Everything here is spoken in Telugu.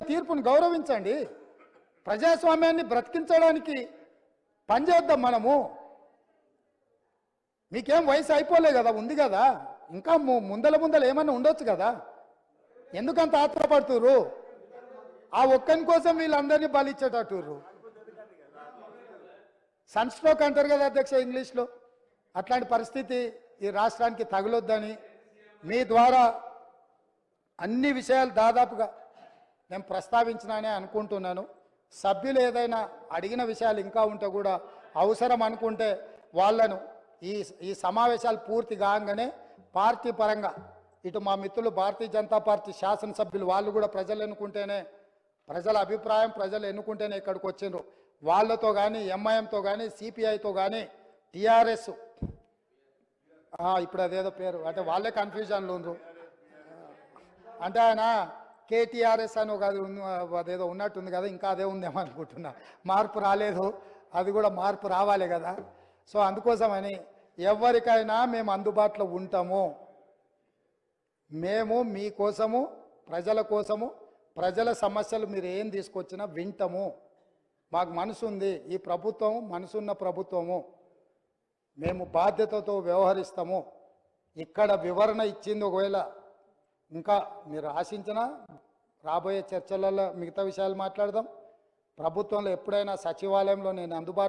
తీర్పును గౌరవించండి. ప్రజాస్వామ్యాన్ని బ్రతికించడానికి పనిచేద్దాం మనము. మీకేం వయసు అయిపోలే కదా, ఉంది కదా, ఇంకా ముందల ఏమన్నా ఉండొచ్చు కదా. ఎందుకంత ఆత్రపడుతుర్రు? ఆ ఒక్కని కోసం వీళ్ళందరినీ బలిచ్చేటట్టుర్రు. సన్ స్ట్రోక్ అంటారు కదా అధ్యక్ష ఇంగ్లీష్లో. అట్లాంటి పరిస్థితి ఈ రాష్ట్రానికి తగలొద్దని మీ ద్వారా అన్ని విషయాలు దాదాపుగా నేను ప్రస్తావించినానే అనుకుంటున్నాను. సభ్యులు ఏదైనా అడిగిన విషయాలు ఇంకా ఉంటే కూడా అవసరం అనుకుంటే వాళ్ళను ఈ సమావేశాలు పూర్తి కాగానే పార్టీ పరంగా ఇటు మా మిత్రులు భారతీయ జనతా పార్టీ శాసనసభ్యులు వాళ్ళు కూడా ప్రజలు ఎన్నుకుంటేనే, ప్రజల అభిప్రాయం ప్రజలు ఎన్నుకుంటేనే ఇక్కడికి వచ్చిండ్రు. వాళ్ళతో కానీ ఎంఐఎంతో కానీ సిపిఐతో కానీ టీఆర్ఎస్ ఇప్పుడు అదేదో పేరు అంటే వాళ్ళే కన్ఫ్యూజన్లు ఉండ్రు. అంటే ఆయన కేటీఆర్ఎస్ అని ఒక అదేదో ఉన్నట్టుంది కదా, ఇంకా అదే ఉందేమో అనుకుంటున్నా. మార్పు రాలేదు, అది కూడా మార్పు రావాలి కదా. సో అందుకోసమని ఎవరికైనా మేము అందుబాటులో ఉంటాము. మేము మీకోసము, ప్రజల కోసము, ప్రజల సమస్యలు మీరు ఏం తీసుకొచ్చినా వింటాము. మాకు మనసు ఉంది, ఈ ప్రభుత్వం మనసున్న ప్రభుత్వము, మేము బాధ్యతతో వ్యవహరిస్తాము. ఇక్కడ వివరణ ఇచ్చింది ఒకవేళ ఇంకా మీరు ఆశించినా రాబోయే చర్చలలో మిగతా విషయాలు మాట్లాడదాం. ప్రభుత్వంలో ఎప్పుడైనా సచివాలయంలో నేను అందుబాటులో